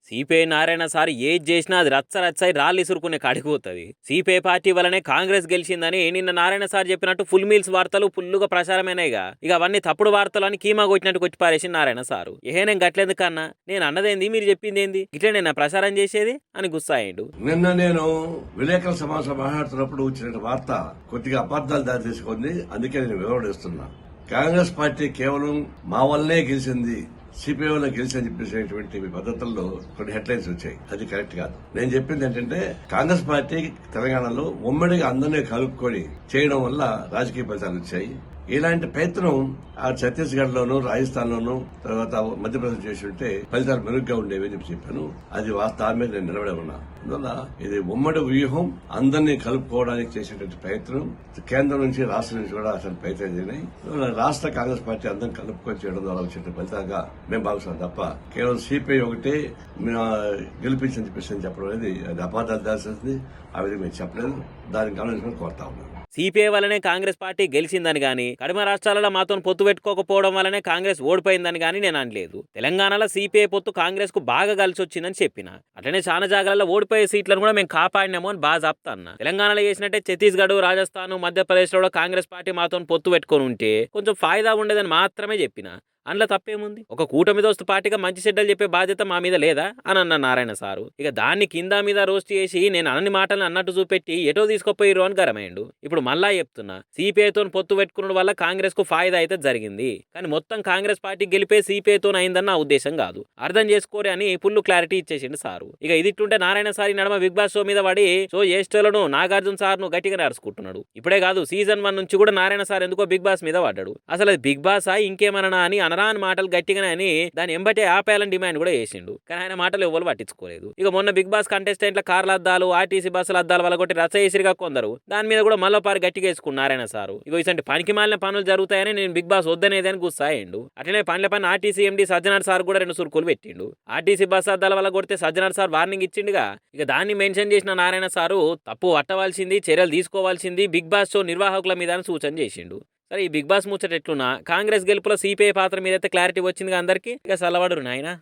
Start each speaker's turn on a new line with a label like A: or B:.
A: CPI Narayana sir ఏది చేసినా అది రచ్చరచ్చాయి రాళ్ళు ఇసురుకునే కాడిపోతుంది. సిపిఐ పార్టీ వల్లనే కాంగ్రెస్ గెలిచిందని నిన్న నారాయణ సార్ చెప్పినట్టు ఫుల్ మీల్స్ వార్తలు ఫుల్లుగా ప్రచారమైనాయిగా. ఇక అవన్నీ తప్పుడు వార్తలు అని కీమా కొట్టినట్టు కొట్టి పారేసి నారాయణ సారు. నేను గట్లేందుకన్నా, నేను అన్నదేంది మీరు చెప్పింది ఏంది, ఇట్లా నేను ప్రచారం చేసేది అని గుస్సాయిండు.
B: నిన్న నేను విలేకరుల సమావేశం మాట్లాడుతున్నప్పుడు వచ్చిన వార్త కొద్దిగా అబద్దాలు దారి తీసుకుంది. అందుకే నేను వివరణిస్తున్నా. కాంగ్రెస్ పార్టీ కేవలం మా వల్లనే గెలిచింది, సిపిఐ వల్ల గెలిచని చెప్పేసినటువంటి పద్ధతుల్లో కొన్ని హెడ్లైన్స్ వచ్చాయి. అది కరెక్ట్ కాదు. నేను చెప్పింది ఏంటంటే కాంగ్రెస్ పార్టీ తెలంగాణలో ఉమ్మడిగా అందరినీ కలుపుకొని చేయడం వల్ల రాజకీయ ఫలితాలు వచ్చాయి. ఇలాంటి ప్రయత్నం ఆ ఛత్తీస్గఢ్ లోను, రాజస్థాన్ లోను, తర్వాత మధ్యప్రదేశ్ చేసి ఉంటే ఫలితాలు మెరుగ్గా ఉండేవి అని చెప్పాను. అది వాస్తవం మీద నేను నిలబడి ఉన్నా. అందువల్ల ఇది ఉమ్మడి వ్యూహం, అందరినీ కలుపుకోవడానికి చేసేటువంటి ప్రయత్నం కేంద్రం నుంచి రాష్ట్రం నుంచి కూడా అసలు ప్రయత్నం చేయనాయి. రాష్ట్ర కాంగ్రెస్ పార్టీ అందరిని కలుపుకొని చేయడం ద్వారా వచ్చే ఫలితంగా మేము భావిస్తాం తప్ప కేవలం సిపిఐ ఒకటే గెలిపించని చెప్పేసి చెప్పడం అనేది అది అపార్థాలు దాల్సింది. ఆ విధంగా మేము చెప్పలేదు. దానికి గమనించుకొని కోరుతా ఉన్నాను.
A: సిపిఐ వల్లనే కాంగ్రెస్ పార్టీ గెలిచిందని గానీ, కడిమ రాష్ట్రాలలో మాతో పొత్తు పెట్టుకోకపోవడం వల్లనే కాంగ్రెస్ ఓడిపోయిందని గానీ నేను అనలేదు. తెలంగాణలో సిపిఐ పొత్తు కాంగ్రెస్ కు బాగా కలిసి వచ్చిందని చెప్పిన. అట్లనే చాలా జాగాలలో ఓడిపోయే సీట్లను కూడా మేము కాపాడినాము అని బాగా చెప్తాను. తెలంగాణలో చేసినట్టే ఛత్తీస్గఢ్, రాజస్థాన్, మధ్యప్రదేశ్ లో కాంగ్రెస్ పార్టీ మాతో పొత్తు పెట్టుకుని ఉంటే కొంచెం ఫాయిదా ఉండేదని మాత్రమే చెప్పిన. అందులో తప్పేముంది? ఒక కూటమి దోస్తు పార్టీగా మంచి చెడ్డలు చెప్పే బాధ్యత మా మీద లేదా అని అన్న నారాయణ సారు. ఇక దాన్ని కింద మీద రోస్ట్ చేసి నేను అన్ని మాటలు అన్నట్టు చూపెట్టి ఎటో తీసుకుపోయిరు అని గరమైండు. ఇప్పుడు మళ్ళా చెప్తున్నా, సిపిఐతో పొత్తు పెట్టుకున్న వల్ల కాంగ్రెస్ కు ఫాయిదా అయితే జరిగింది, కానీ మొత్తం కాంగ్రెస్ పార్టీ గెలిపే సిపిఐతో అయిందన్న నా ఉద్దేశం కాదు. అర్థం చేసుకోరే అని ఫుల్ క్లారిటీ ఇచ్చేసిండు సారు. ఇక ఇదిట్టుంటే నారాయణ సారి నడమ బిగ్ బాస్ షో మీద పడి షో చేసేటోళ్లను నాగార్జున సార్ ను గట్టిగా నడుచుకుంటున్నాడు. ఇప్పుడే కాదు, సీజన్ 1 నుంచి కూడా నారాయణ సార్ ఎందుకో బిగ్ బాస్ మీద పడ్డాడు. అసలు అది బిగ్ బాస్ ఇంకేమన్నా అని అనరాని మాటలు గట్టిగానే అని దాని ఎంబటే ఆపేయాలని డిమాండ్ కూడా చేసిండు. కానీ ఆయన మాటలు ఎవరు పట్టించుకోలేదు. ఇక మొన్న బిగ్ బాస్ కంటెస్టెంట్ల కార్ల అద్దాలు, ఆర్టీసీ బస్సుల అద్దాలు వల్ల కొట్టి రచయిసిరిగా కొందరు దాని మీద కూడా మళ్ళీ పారి గట్టిగా వేసుకున్నారు నారాయణ సారు. ఇక ఇసంటి పనికి మాలిన పనులు జరుగుతాయని నేను బిగ్ బాస్ వద్దనేదని గుస్సాయిండు. అట్లనే పనుల పని ఆర్టీసీ ఎండీ సజ్జనార్ సార్ కూడా 2 సురుకులు పెట్టిండు. ఆర్టీసీ బస్సు అద్దాల వల్ల కొడితే సజ్జనార్ సార్ వార్నింగ్ ఇచ్చిండుగా. ఇక దాన్ని మెన్షన్ చేసిన నారాయణ సారు తప్పు పట్టవలసింది, చర్యలు తీసుకోవాల్సింది బిగ్ బాస్ షో నిర్వాహకుల మీద సూచన చేసిండు. సరే, ఈ బిగ్ బాస్ ముచ్చట ఎట్లున్నా కాంగ్రెస్ గెలుపులో సిపిఐ పాత్ర మీద అయితే క్లారిటీ వచ్చిందిగా అందరికి. ఇక సలవాడు నాయనా.